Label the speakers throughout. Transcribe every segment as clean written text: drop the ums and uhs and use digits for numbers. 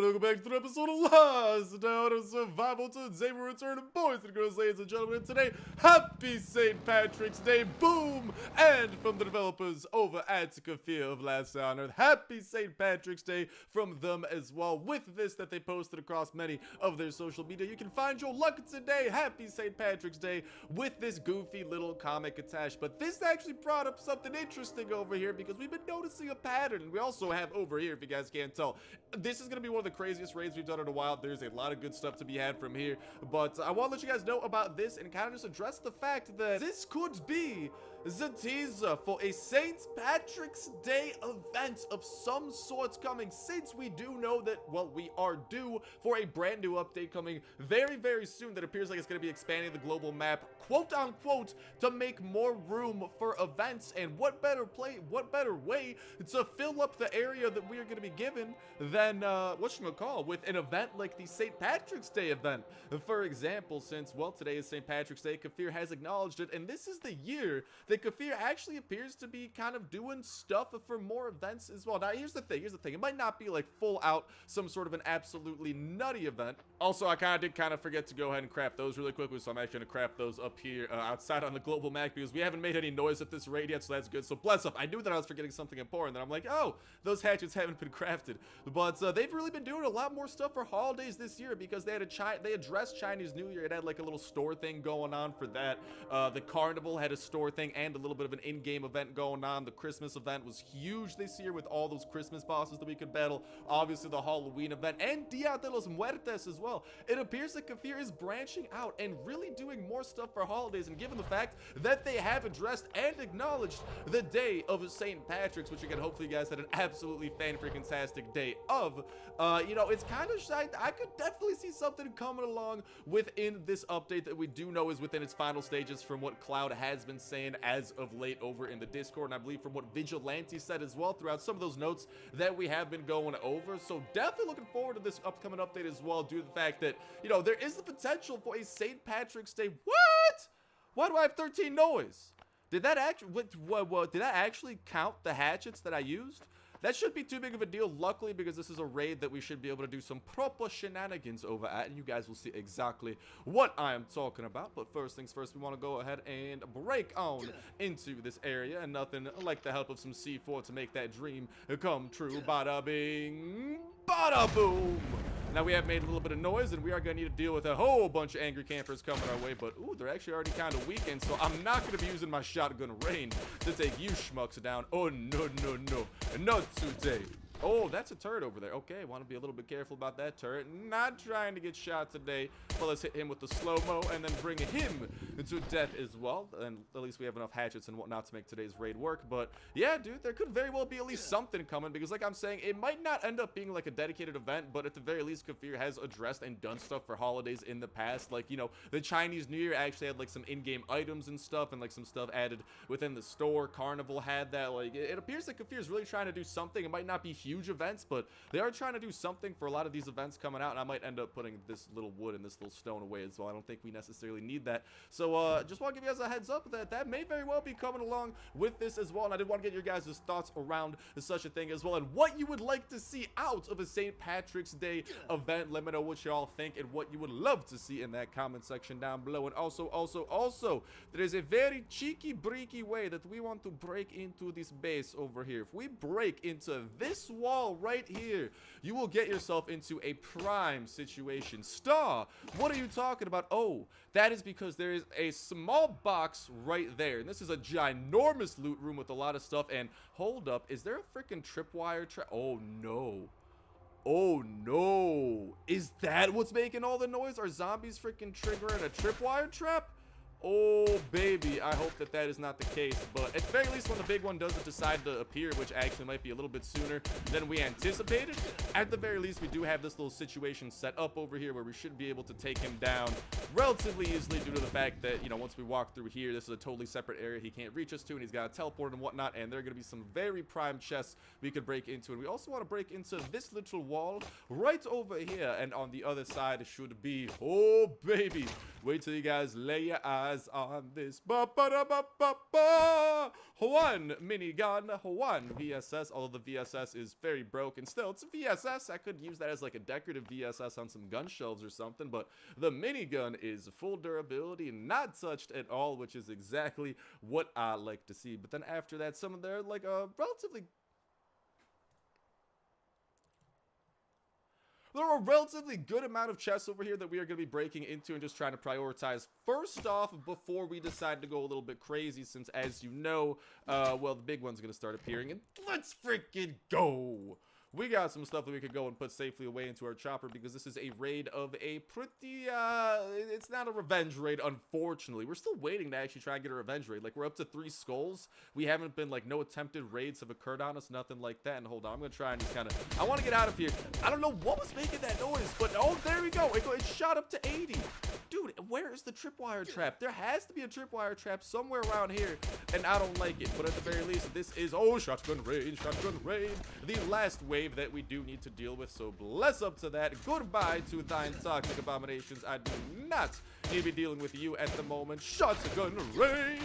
Speaker 1: everybody, welcome back to another episode of Lost Out of Survival. Today we're returning, boys and girls, ladies and gentlemen, and today, happy St. Patrick's Day, boom! And from the developers over at Kafir of Last on Earth, happy St. Patrick's Day from them as well, with this that they posted across many of their social media. You can find your luck today, happy St. Patrick's Day, with this goofy little comic attached. But this actually brought up something interesting over here, because we've been noticing a pattern. We also have over here, if you guys can't tell, this is going to be one of the craziest raids we've done in a while. There's a lot of good stuff to be had from here, but I want to let you guys know about this and kind of just address the fact that this could be the teaser for a St. Patrick's Day event of some sorts coming, since we do know that, well, we are due for a brand new update coming very, very soon that appears like it's going to be expanding the global map, quote unquote, to make more room for events. And what better way to fill up the area that we are going to be given than whatchamacall, with an event like the St. Patrick's Day event. For example, since, well, today is St. Patrick's Day, Kafir has acknowledged it, and this is the year that Kafir actually appears to be kind of doing stuff for more events as well. Now, here's the thing, it might not be like full out some sort of an absolutely nutty event. Also, I did forget to go ahead and craft those really quickly, so I'm actually going to craft those up here outside on the global map, because we haven't made any noise at this rate yet, so that's good. So bless up, I knew that I was forgetting something important, and I'm like, oh, those hatchets haven't been crafted. But they've really been doing a lot more stuff for holidays this year, because they addressed Chinese New Year. It had like a little store thing going on for that. The carnival had a store thing and a little bit of an in-game event going on. The Christmas event was huge this year with all those Christmas bosses that we could battle. Obviously the Halloween event and Dia de los Muertos as well. It appears that Kafir is branching out and really doing more stuff for holidays, and given the fact that they have addressed and acknowledged the day of St. Patrick's, which again, hopefully you guys had an absolutely fan-freaking-tastic day of, you know, it's kind of shy. I could definitely see something coming along within this update that we do know is within its final stages, from what Cloud has been saying as of late over in the Discord, and I believe from what Vigilante said as well throughout some of those notes that we have been going over. So definitely looking forward to this upcoming update as well, due to the fact that, you know, there is the potential for a St. Patrick's Day. What? Why do I have 13 noise? Did that actually, did that actually count the hatchets that I used? That should be too big of a deal, luckily, because this is a raid that we should be able to do some proper shenanigans over at, and you guys will see exactly what I am talking about. But first things first, we want to go ahead and break on into this area, and nothing like the help of some C4 to make that dream come true. Bada bing, bada boom. Now, we have made a little bit of noise, and we are going to need to deal with a whole bunch of angry campers coming our way, but, ooh, they're actually already kind of weakened, so I'm not going to be using my shotgun rain to take you schmucks down. Oh, no, no, no, not today. Oh, that's a turret over there. Okay, want to be a little bit careful about that turret. Not trying to get shot today. Well, let's hit him with the slow-mo and then bring him to death as well. And at least we have enough hatchets and whatnot to make today's raid work. But yeah, dude, there could very well be at least something coming, because like I'm saying, it might not end up being like a dedicated event, but at the very least, Kafir has addressed and done stuff for holidays in the past. Like, you know, the Chinese New Year actually had like some in-game items and stuff, and like some stuff added within the store. Carnival had that. Like, it appears that Kafir is really trying to do something. It might not be huge events, but they are trying to do something for a lot of these events coming out, and I might end up putting this little wood and this little stone away as well. I don't think we necessarily need that. So just want to give you guys a heads up that that may very well be coming along with this as well, and I did want to get your guys' thoughts around such a thing as well, and what you would like to see out of a St. Patrick's Day event. Let me know what y'all think and what you would love to see in that comment section down below. And also there is a very cheeky breaky way that we want to break into this base over here. If we break into this wall right here, you will get yourself into a prime situation. Star, what are you talking about? Oh, that is because there is a small box right there, and this is a ginormous loot room with a lot of stuff. And hold up, is there a freaking tripwire trap? Oh no. Oh no, is that what's making all the noise? Are zombies freaking triggering a tripwire trap? Oh, baby, I hope that that is not the case, but at the very least, when the big one doesn't decide to appear, which actually might be a little bit sooner than we anticipated, at the very least, we do have this little situation set up over here where we should be able to take him down relatively easily, due to the fact that, you know, once we walk through here, this is a totally separate area he can't reach us to, and he's got to teleport and whatnot, and there are going to be some very prime chests we could break into. And we also want to break into this little wall right over here, and on the other side should be, oh, baby, wait till you guys lay your eyes on this. One minigun, one VSS, although the VSS is very broken still. It's a VSS VSS. I could use that as like a decorative VSS on some gun shelves or something, but the minigun is full durability, not touched at all, which is exactly what I like to see. But then after that, some of their like relatively... There are a relatively good amount of chests over here that we are going to be breaking into and just trying to prioritize first off before we decide to go a little bit crazy, since as you know, well, the big one's going to start appearing, and let's freaking go! We got some stuff that we could go and put safely away into our chopper, because this is a raid of a pretty, it's not a revenge raid, unfortunately. We're still waiting to actually try and get a revenge raid. Like, we're up to 3 skulls. We haven't been, like, no attempted raids have occurred on us, nothing like that. And hold on, I'm gonna try and just kind of, I want to get out of here. I don't know what was making that noise, but, oh, there we go. It shot up to 80. Dude, where is the tripwire trap? There has to be a tripwire trap somewhere around here, and I don't like it. But at the very least, this is, oh, shotgun raid, the last wave that we do need to deal with, so bless up to that. Goodbye to thine toxic abominations. I do not need to be dealing with you at the moment. Shotgun rain,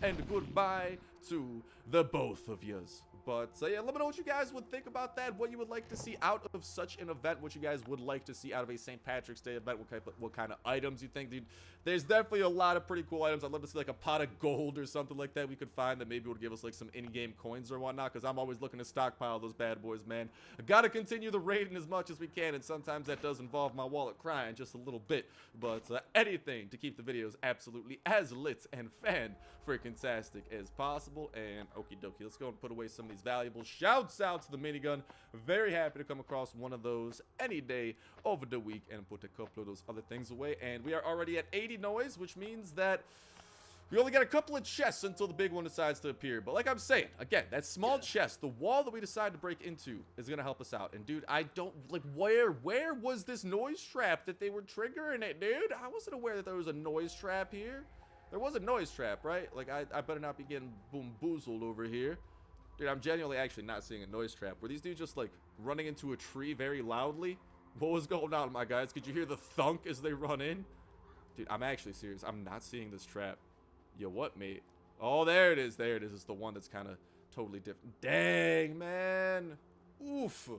Speaker 1: and goodbye to the both of yous. But yeah, let me know what you guys would think about that, what you would like to see out of such an event, what you guys would like to see out of a St. Patrick's Day event, what kind of items you think, dude. There's definitely a lot of pretty cool items. I'd love to see like a pot of gold or something like that we could find that maybe would give us like some in-game coins or whatnot, because I'm always looking to stockpile those bad boys, man. I gotta continue the raiding as much as we can, and sometimes that does involve my wallet crying just a little bit, but anything to keep the videos absolutely as lit and fan-freaking-tastic as possible. And okie dokie, let's go and put away some of these valuables. Shouts out to the minigun. Very happy to come across one of those any day over the week and put a couple of those other things away. And we are already at 80 noise, which means that we only got a couple of chests until the big one decides to appear. But like I'm saying, again, that small chest, the wall that we decide to break into, is going to help us out. And dude, I don't, like, where was this noise trap that they were triggering it, dude? I wasn't aware that there was a noise trap here. There was a noise trap, right? Like, I better not be getting boom-boozled over here. Dude, I'm genuinely actually not seeing a noise trap. Were these dudes just, like, running into a tree very loudly? What was going on, my guys? Could you hear the thunk as they run in? Dude, I'm actually serious. I'm not seeing this trap. Yo, what, mate? Oh, there it is. There it is. It's the one that's kind of totally different. Dang, man. Oof.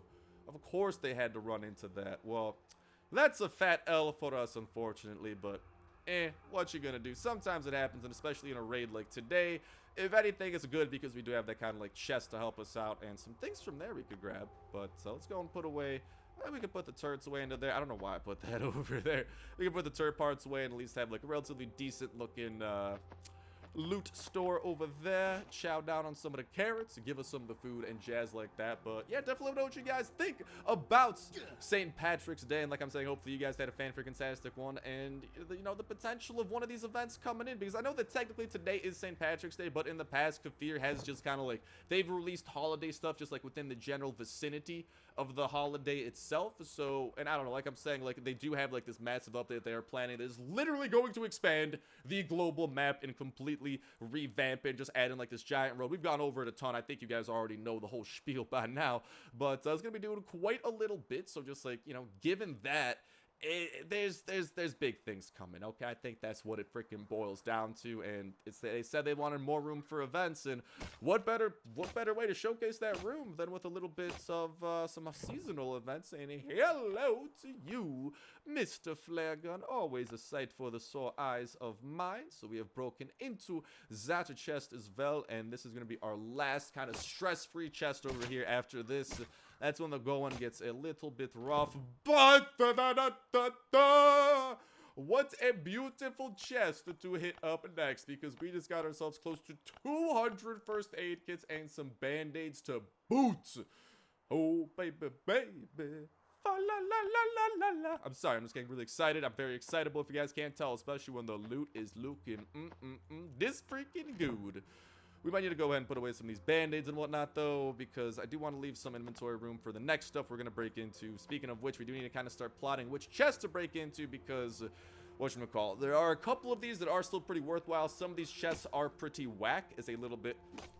Speaker 1: Of course they had to run into that. Well, that's a fat L for us, unfortunately, but what you gonna do? Sometimes it happens, and especially in a raid like today. If anything, it's good because we do have that kind of like chest to help us out, and some things from there we could grab. But let's go and put away. We can put the turrets away into there. I don't know why I put that over there. We can put the turret parts away and at least have like a relatively decent looking loot store over there. Chow down on some of the carrots, give us some of the food and jazz like that. But yeah, definitely let me know what you guys think about St. Patrick's Day. And like I'm saying, hopefully you guys had a fan-freaking-tastic one, and you know, the potential of one of these events coming in, because I know that technically today is St. Patrick's Day, but in the past, Kafir has just kind of like, they've released holiday stuff just like within the general vicinity of the holiday itself. So, and I don't know, like I'm saying, like they do have like this massive update they are planning that is literally going to expand the global map and completely revamp it, just add in like this giant road. We've gone over it a ton. I think you guys already know the whole spiel by now, but I was gonna be doing quite a little bit. So just like, you know, given that there's big things coming. Okay, I think that's what it freaking boils down to. And they said they wanted more room for events, and what better way to showcase that room than with a little bit of some seasonal events. And hello to you, Mr. Flare Gun, always a sight for the sore eyes of mine. So we have broken into that chest as well, and this is going to be our last kind of stress-free chest over here. After this, that's when the going gets a little bit rough, but what a beautiful chest to hit up next, because we just got ourselves close to 200 first aid kits and some band-aids to boot. Oh, baby, baby. La, la, la, la, la. I'm sorry, I'm just getting really excited. I'm very excitable, if you guys can't tell, especially when the loot is looking this freaking good. We might need to go ahead and put away some of these band-aids and whatnot, though, because I do want to leave some inventory room for the next stuff we're going to break into. Speaking of which, we do need to kind of start plotting which chest to break into, because whatchamacallit, there are a couple of these that are still pretty worthwhile. Some of these chests are pretty whack, is a little bit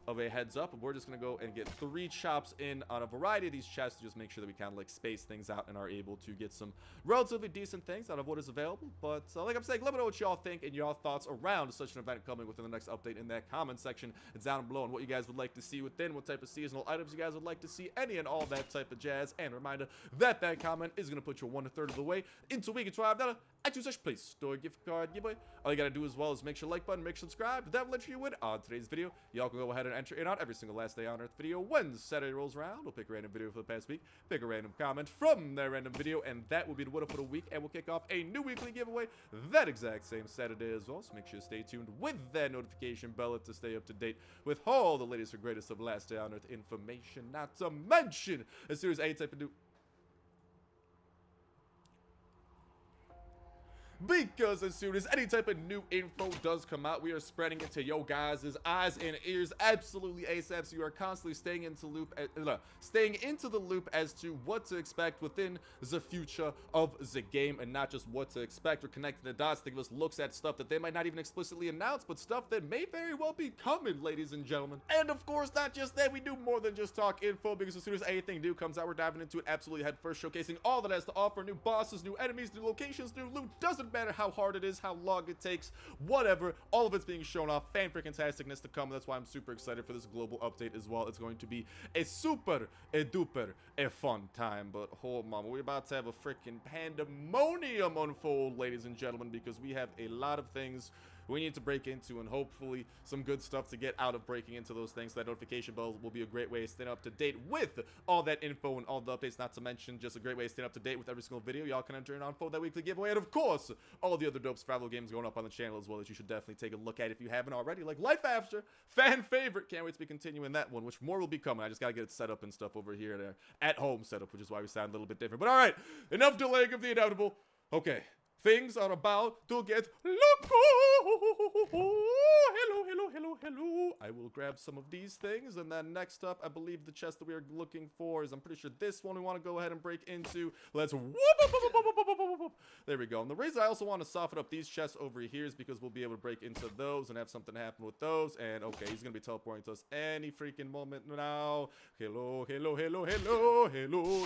Speaker 1: of a heads up. We're just going to go and get 3 chops in on a variety of these chests to just make sure that we kind of like space things out and are able to get some relatively decent things out of what is available. But like I'm saying, let me know what y'all think and y'all thoughts around such an event coming within the next update in that comment section down below, and what you guys would like to see within, what type of seasonal items you guys would like to see, any and all that type of jazz. And a reminder that that comment is going to put you 1/3 of the way into week of $12 iTunes Play Store gift card giveaway. All you got to do as well is make sure like button, make sure subscribe. That will let you win on today's video. Y'all can go ahead and enter in on every single last day on Earth video. When Saturday rolls around, we'll pick a random video for the past week, pick a random comment from that random video, and that will be the winner for the week, and we'll kick off a new weekly giveaway that exact same Saturday as well. So make sure to stay tuned with that notification bell to stay up to date with all the latest and greatest of last day on Earth information. Not to mention, as soon as any type of new... Because as soon as any type of new info does come out, we are spreading it to yo guys' eyes and ears absolutely ASAP. So you are constantly staying into the loop as to what to expect within the future of the game, and not just what to expect. We're connecting the dots to give us looks at stuff that they might not even explicitly announce, but stuff that may very well be coming, ladies and gentlemen. And of course, not just that, we do more than just talk info, because as soon as anything new comes out, we're diving into it absolutely head first, showcasing all that has to offer: new bosses, new enemies, new locations, new loot. Doesn't matter how hard it is, how long it takes, whatever, all of it's being shown off. Fan-freaking-tasticness to come. That's why I'm super excited for this global update as well. It's going to be a super, a duper, a fun time. But hold on, we're about to have a freaking pandemonium unfold, ladies and gentlemen, because we have a lot of things we need to break into, and hopefully some good stuff to get out of breaking into those things. That notification bell will be a great way to stay up to date with all that info and all the updates, not to mention just a great way to stay up to date with every single video y'all can enter in on for that weekly giveaway, and of course all the other dope survival games going up on the channel as well that you should definitely take a look at if you haven't already, like Life After, fan favorite. Can't wait to be continuing that one, which more will be coming. I just gotta get it set up and stuff over here, there at home setup, which is why we sound a little bit different. But all right, enough delaying of the inevitable. Okay, things are about to get loco. Hello. I will grab some of these things, and then next up, I believe the chest that we are looking for is, I'm pretty sure this one we want to go ahead and break into. Let's whoop. There we go. And the reason I also want to soften up these chests over here is because we'll be able to break into those and have something happen with those. And okay, he's gonna be teleporting to us any freaking moment now. Hello.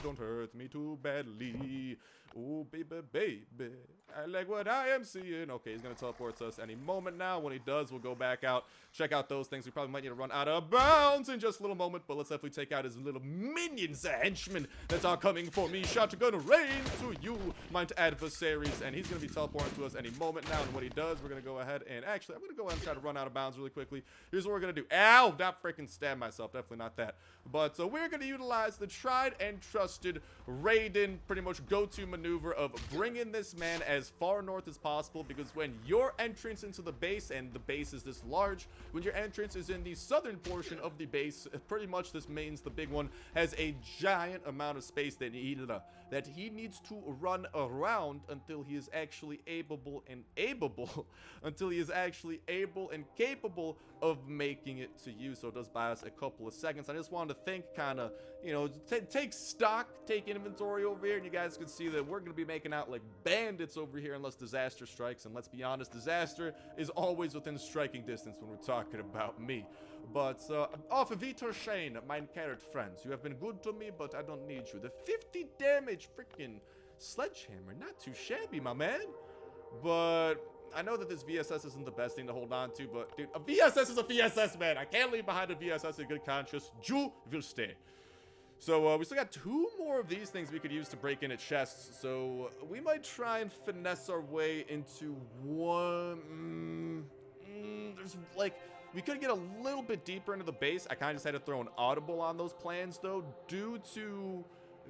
Speaker 1: Don't hurt me too badly. Oh, baby. I like what I am seeing. Okay, he's going to teleport to us any moment now. When he does, we'll go back out, check out those things. We probably might need to run out of bounds in just a little moment, but let's definitely take out his little minions, the henchmen that are coming for me. Shotgun rain to you, my adversaries. And he's going to be teleporting to us any moment now. And when he does, we're going to go ahead and actually, I'm going to go ahead and try to run out of bounds really quickly. Here's what we're going to do. Ow, not freaking stab myself. Definitely not that. But we're going to utilize the tried and trusted Raiden pretty much go-to maneuver of bringing this man as far north as possible, because when your entrance into the base, and the base is this large, when your entrance is in the southern portion of the base, pretty much this means the big one has a giant amount of space that he needs to run around until he is actually able and capable of making it to you. So it does buy us a couple of seconds. I just wanted to think, kind of, you know, take stock, take inventory over here, and you guys can see that we're going to be making out like bandits over here unless disaster strikes. And let's be honest, disaster is always within striking distance when we're talking about me. But auf Wiedersehen, mein carrot friends. You have been good to me, but I don't need you. The 50 damage freaking sledgehammer, not too shabby, my man. But I know that this VSS isn't the best thing to hold on to, but dude, a VSS is a VSS, man. I can't leave behind a VSS in good conscience. You will stay. So we still got 2 more of these things we could use to break in at chests. So we might try and finesse our way into one. There's like, we could get a little bit deeper into the base. I kind of just had to throw an audible on those plans though, due to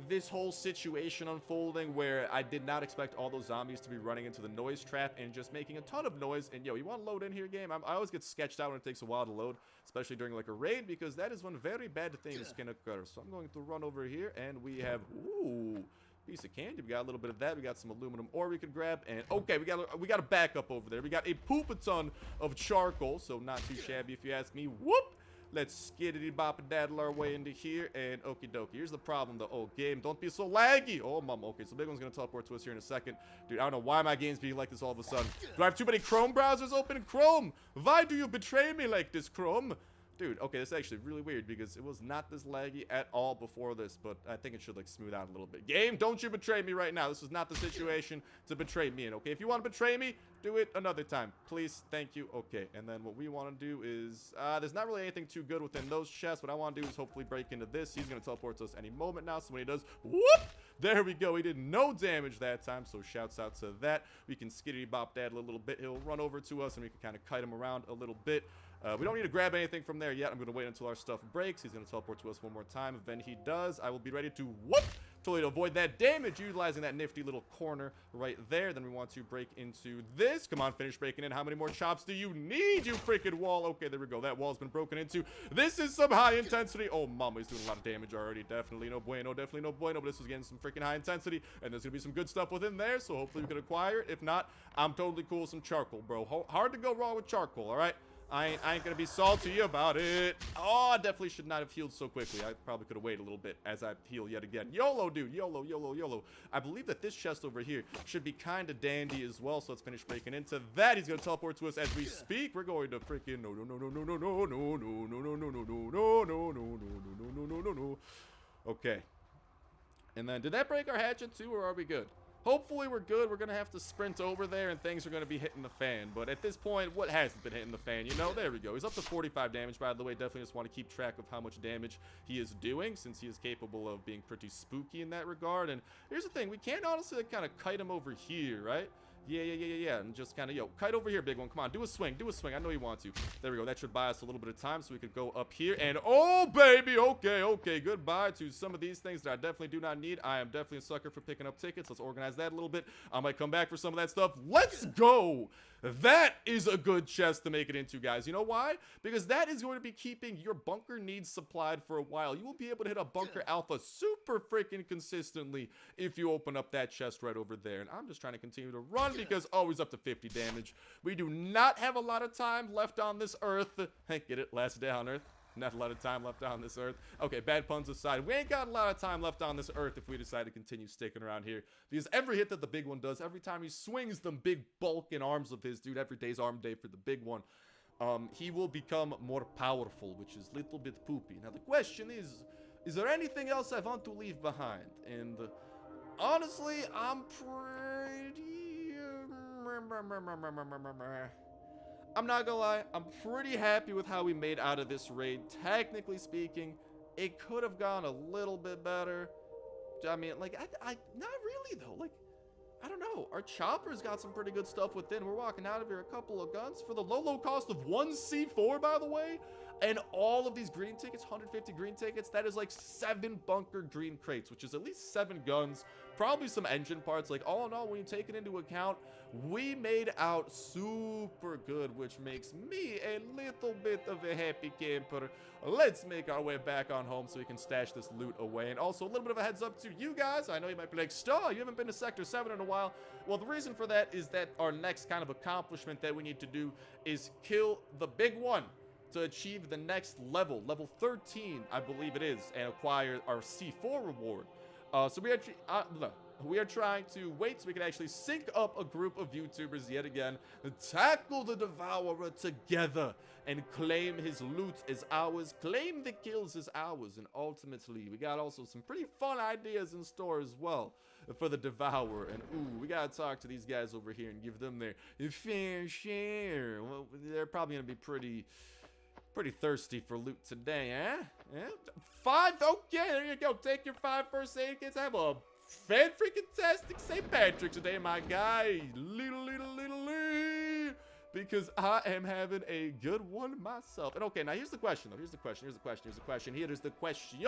Speaker 1: this whole situation unfolding where I did not expect all those zombies to be running into the noise trap and just making a ton of noise. And yo, you want to load in here, game? I always get sketched out when it takes a while to load, especially during like a raid, because that is when very bad things can occur. So I'm going to run over here, and we have, ooh, piece of candy. We got a little bit of that. We got some aluminum ore we could grab, and okay, we got a backup over there. We got a poop-a-ton of charcoal, so not too shabby if you ask me. Whoop! Let's skiddity bop and daddle our way into here, and okie dokie. Here's the problem though. Oh, game, don't be so laggy. Oh, mom. Okay, so the big one's gonna teleport to us here in a second. Dude, I don't know why my game's being like this all of a sudden. Do I have too many Chrome browsers open? Chrome, why do you betray me like this, Chrome? Dude, okay, this is actually really weird because it was not this laggy at all before this, but I think it should, like, smooth out a little bit. Game, don't you betray me right now. This is not the situation to betray me in, okay? If you want to betray me, do it another time. Please, thank you. Okay, and then what we want to do is, there's not really anything too good within those chests. What I want to do is hopefully break into this. He's going to teleport to us any moment now, so when he does, whoop! There we go. He did no damage that time, so shouts out to that. We can skiddity-bop that a little bit. He'll run over to us, and we can kind of kite him around a little bit. We don't need to grab anything from there yet. I'm going to wait until our stuff breaks. He's going to teleport to us one more time. If then he does, I will be ready to whoop! Totally to avoid that damage, utilizing that nifty little corner right there. Then we want to break into this. Come on, finish breaking in. How many more chops do you need, you freaking wall? Okay, there we go. That wall's been broken into. This is some high intensity. Oh, mama, he's doing a lot of damage already. Definitely no bueno. Definitely no bueno. But this is getting some freaking high intensity. And there's going to be some good stuff within there. So hopefully we can acquire it. If not, I'm totally cool with some charcoal, bro. Hard to go wrong with charcoal, all right? I ain't gonna be salty about it. Oh, I definitely should not have healed so quickly. I probably could have waited a little bit as I heal yet again. YOLO, dude. YOLO, YOLO, YOLO. I believe that this chest over here should be kind of dandy as well. So let's finish breaking into that. He's gonna teleport to us as we speak. We're going to freaking no. Okay. And then did that break our hatchet too, or are we good? Hopefully we're good. We're going to have to sprint over there and things are going to be hitting the fan. But at this point, what hasn't been hitting the fan? You know, there we go. He's up to 45 damage, by the way. Definitely just want to keep track of how much damage he is doing since he is capable of being pretty spooky in that regard. And here's the thing. We can't honestly kind of kite him over here, right? Yeah. And just kind of, kite over here, big one. Come on, do a swing. Do a swing. I know you want to. There we go. That should buy us a little bit of time so we could go up here. And, oh, baby. Okay. Goodbye to some of these things that I definitely do not need. I am definitely a sucker for picking up tickets. Let's organize that a little bit. I might come back for some of that stuff. Let's go. That is a good chest to make it into, guys. You know why? Because that is going to be keeping your bunker needs supplied for a while. You will be able to hit a bunker alpha super freaking consistently if you open up that chest right over there. And I'm just trying to continue to run because always up to 50 damage. We do not have a lot of time left on this earth. Get it? Last day on earth. Not a lot of time left on this earth. Okay, bad puns aside, we ain't got a lot of time left on this earth if we decide to continue sticking around here. Because every hit that the big one does, every time he swings them big bulking arms of his, dude, every day's arm day for the big one, he will become more powerful, which is a little bit poopy. Now the question is there anything else I want to leave behind? And honestly, I'm not gonna lie, I'm pretty happy with how we made out of this raid. Technically speaking, it could have gone a little bit better. I mean, like, I not really though. Like, I don't know. Our chopper's got some pretty good stuff within. We're walking out of here a couple of guns for the low cost of 1 C4, by the way. And all of these green tickets, 150 green tickets, that is like 7 bunker green crates, which is at least 7 guns, probably some engine parts. Like, all in all, when you take it into account, we made out super good, which makes me a little bit of a happy camper. Let's make our way back on home so we can stash this loot away. And also a little bit of a heads up to you guys. I know you might be like, Star, you haven't been to Sector 7 in a while. Well, the reason for that is that our next kind of accomplishment that we need to do is kill the big one to achieve the next level, level 13, I believe it is, and acquire our C4 reward. So we are trying to wait so we can actually sync up a group of YouTubers yet again, tackle the Devourer together, and claim his loot as ours, claim the kills as ours, and ultimately, we got also some pretty fun ideas in store as well for the Devourer. And ooh, we gotta talk to these guys over here and give them their fair share. Well, they're probably gonna be pretty thirsty for loot today, eh? Yeah? 5? Okay, there you go. Take your 5 first aid kits. Have a fan-freaking-tastic St. Patrick's today, my guy. Little. Because I am having a good one myself. And okay, now here's the question, though. Here's the question. Here is the question.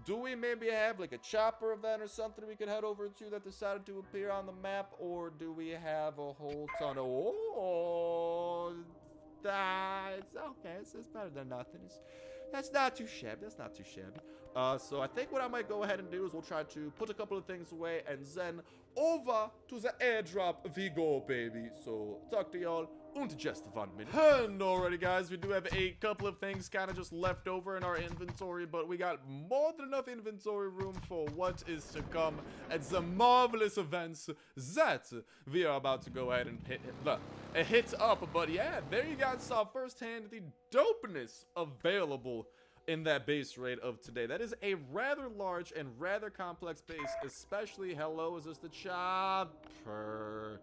Speaker 1: Do we maybe have like a chopper event or something we could head over to that decided to appear on the map? Or do we have a whole ton of... Oh... It's okay. It's better than nothing. That's not too shabby. So I think what I might go ahead and do is we'll try to put a couple of things away and then over to the airdrop we go, baby. So talk to y'all in just 1 minute. And alrighty, guys, we do have a couple of things kind of just left over in our inventory, but we got more than enough inventory room for what is to come at the marvelous events that we are about to go ahead and hit up. But yeah, there you guys saw firsthand the dopeness available in that base raid of today. That is a rather large and rather complex base, especially, hello, is this the chopper?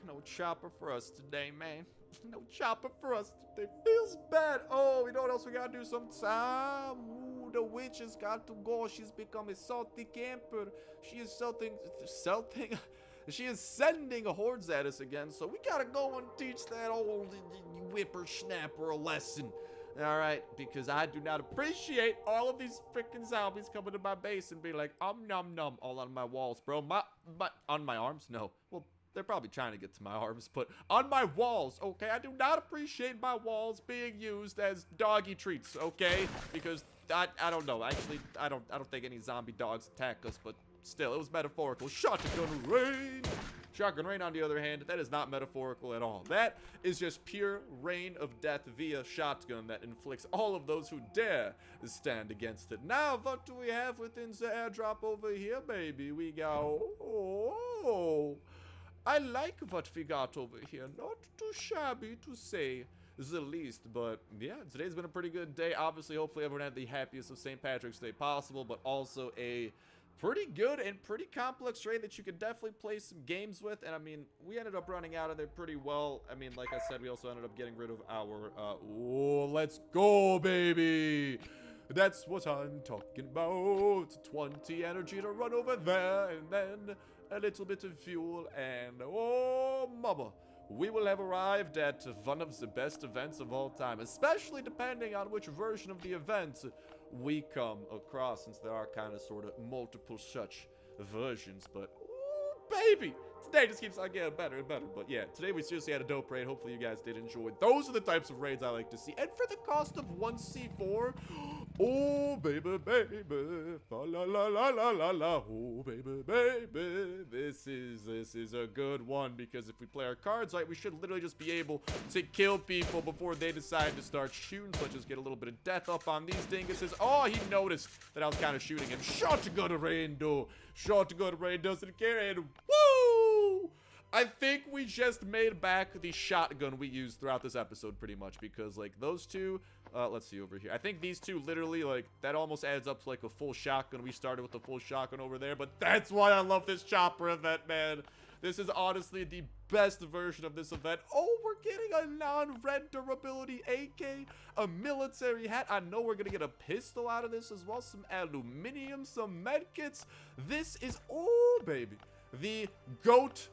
Speaker 1: No chopper for us today, man. No chopper for us today. Feels bad. Oh, you know what else we gotta do sometime? Ooh, the witch has got to go. She's become a salty camper. She is She is sending hordes at us again, so we gotta go and teach that old whippersnapper a lesson. Alright, because I do not appreciate all of these freaking zombies coming to my base and being like, nom nom, all on my walls, bro. On my arms? No. Well, they're probably trying to get to my arms, but on my walls, okay? I do not appreciate my walls being used as doggy treats, okay? Because I don't know. Actually, I don't think any zombie dogs attack us, but still, it was metaphorical. Shotgun rain! Shotgun rain, on the other hand, that is not metaphorical at all. That is just pure rain of death via shotgun that inflicts all of those who dare stand against it. Now, what do we have within the airdrop over here, baby? We go, oh, I like what we got over here. Not too shabby to say the least, but yeah, today's been a pretty good day. Obviously, hopefully everyone had the happiest of St. Patrick's Day possible, but also a pretty good and pretty complex raid that you could definitely play some games with. And I mean, we ended up running out of there pretty well. I mean, like I said, we also ended up getting rid of our oh, let's go, baby. That's what I'm talking about. 20 energy to run over there, and then a little bit of fuel, and oh mama, we will have arrived at one of the best events of all time, especially depending on which version of the event we come across, since there are kind of sort of multiple such versions. But ooh, baby, today just keeps on getting better and better. But yeah, today we seriously had a dope raid. Hopefully you guys did enjoy. Those are the types of raids I like to see. And for the cost of 1 C4, oh baby, baby, fa la la la la la la, oh baby, baby, this is a good one, because if we play our cards right, we should literally just be able to kill people before they decide to start shooting. So let's just get a little bit of death up on these dinguses. Oh, he noticed that I was kind of shooting him. Shotgun rain, though. Shotgun rain doesn't care, and woo! I think we just made back the shotgun we used throughout this episode pretty much, because like those two, let's see over here. I think these two literally, like, that almost adds up to like a full shotgun. We started with the full shotgun over there, but that's why I love this chopper event, man. This is honestly the best version of this event. Oh, we're getting a non-red durability AK, a military hat. I know we're gonna get a pistol out of this as well, some aluminum, some medkits. This is, oh baby, the GOAT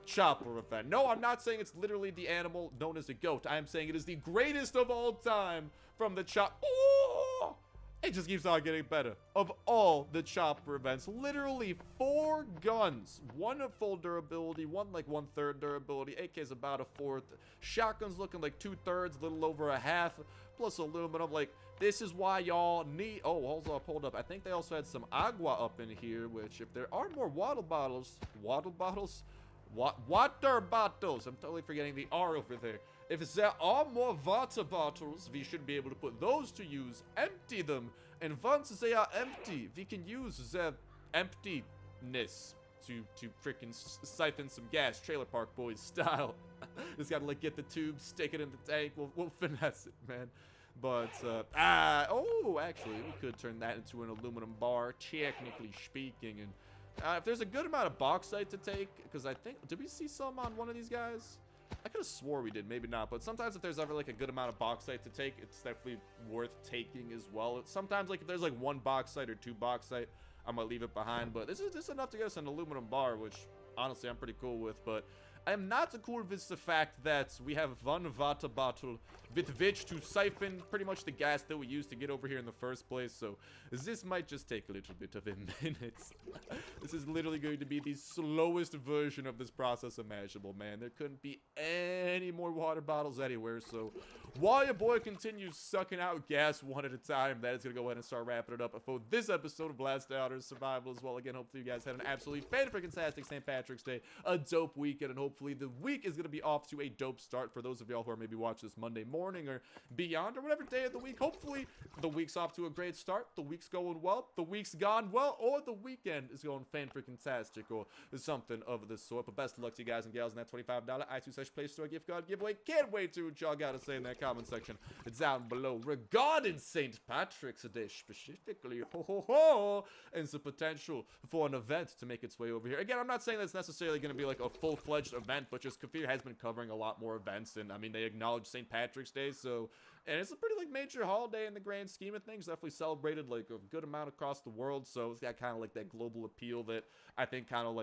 Speaker 1: chopper event. No, I'm not saying it's literally the animal known as a goat. I am saying it is the greatest of all time from the oh, it just keeps on getting better. Of all the chopper events, literally 4 guns, 1 of full durability, 1 like 1/3 durability, AK is about a 1/4, shotgun's looking like 2/3, little over a half, plus aluminum. Like, this is why y'all need, oh, hold up, I think they also had some agua up in here, which if there are more water bottles, water bottles, I'm totally forgetting the R over there. If there are more water bottles, we should be able to put those to use, empty them, and once they are empty, we can use the emptiness to freaking siphon some gas, Trailer Park Boys style. Just gotta like get the tube, stick it in the tank, we'll finesse it, man. But oh, actually, we could turn that into an aluminum bar, technically speaking, and if there's a good amount of bauxite to take, because I think, did we see some on one of these guys? I could have swore we did, maybe not, but sometimes if there's ever like a good amount of bauxite to take, it's definitely worth taking as well. Sometimes like if there's like 1 bauxite or 2 bauxite, I might leave it behind, but this is enough to get us an aluminum bar, which honestly I'm pretty cool with. But I am not cool with the fact that we have 1 water bottle Vitvich to siphon pretty much the gas that we used to get over here in the first place. So this might just take a little bit of a minute. This is literally going to be the slowest version of this process imaginable, man. There couldn't be any more water bottles anywhere. So while your boy continues sucking out gas one at a time, that is going to go ahead and start wrapping it up for this episode of Last Hours Survival as well. Again, hopefully you guys had an absolutely fan-freaking-tastic St. Patrick's Day, a dope weekend, and hopefully the week is going to be off to a dope start for those of y'all who are maybe watching this Monday morning or beyond or whatever day of the week. Hopefully the week's off to a great start, the week's going well, the week's gone well, or the weekend is going fan-freaking-tastic or something of this sort. But best of luck to you guys and gals in that $25 iTunes Play Store gift card giveaway. Can't wait to what y'all got to say in that comment section down below regarding St. Patrick's Day specifically, and some potential for an event to make its way over here. Again, I'm not saying that's necessarily going to be like a full-fledged event, but just Kafir has been covering a lot more events, and I mean, they acknowledge St. Patrick's Day, so, and it's a pretty like major holiday in the grand scheme of things, definitely celebrated like a good amount across the world, so it's got kind of like that global appeal that I think kind of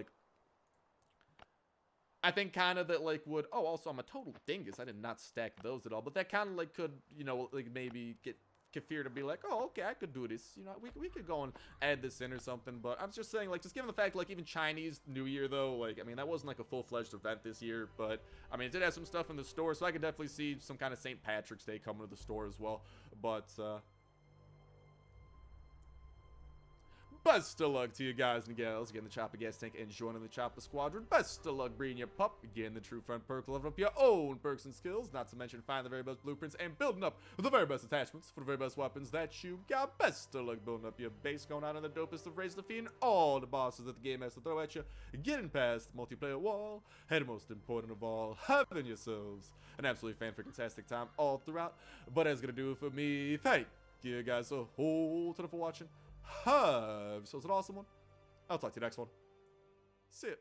Speaker 1: that like would, oh, also I'm a total dingus, I did not stack those at all, but that kind of like could, you know, like maybe get Kafir to be like, oh, okay, I could do this, you know, we could go and add this in or something. But I'm just saying, like, just given the fact, like, even Chinese New Year, though, like, I mean, that wasn't like a full-fledged event this year, but I mean, it did have some stuff in the store, so I could definitely see some kind of St. Patrick's Day coming to the store as well. But best of luck to you guys and gals. Getting the Chopper Gas Tank and joining the Chopper Squadron. Best of luck breeding your pup. Getting the True Front perk, leveling up your own perks and skills. Not to mention finding the very best blueprints and building up the very best attachments for the very best weapons that you got. Best of luck building up your base, going out on the dopest of raids, defeating all the bosses that the game has to throw at you. Getting past the multiplayer wall. And most important of all, having yourselves an absolutely fan-freaking-tastic time all throughout. But that's going to do it for me. Thank you guys a whole ton for watching. Have yourselves an awesome one. I'll talk to you next one. See ya.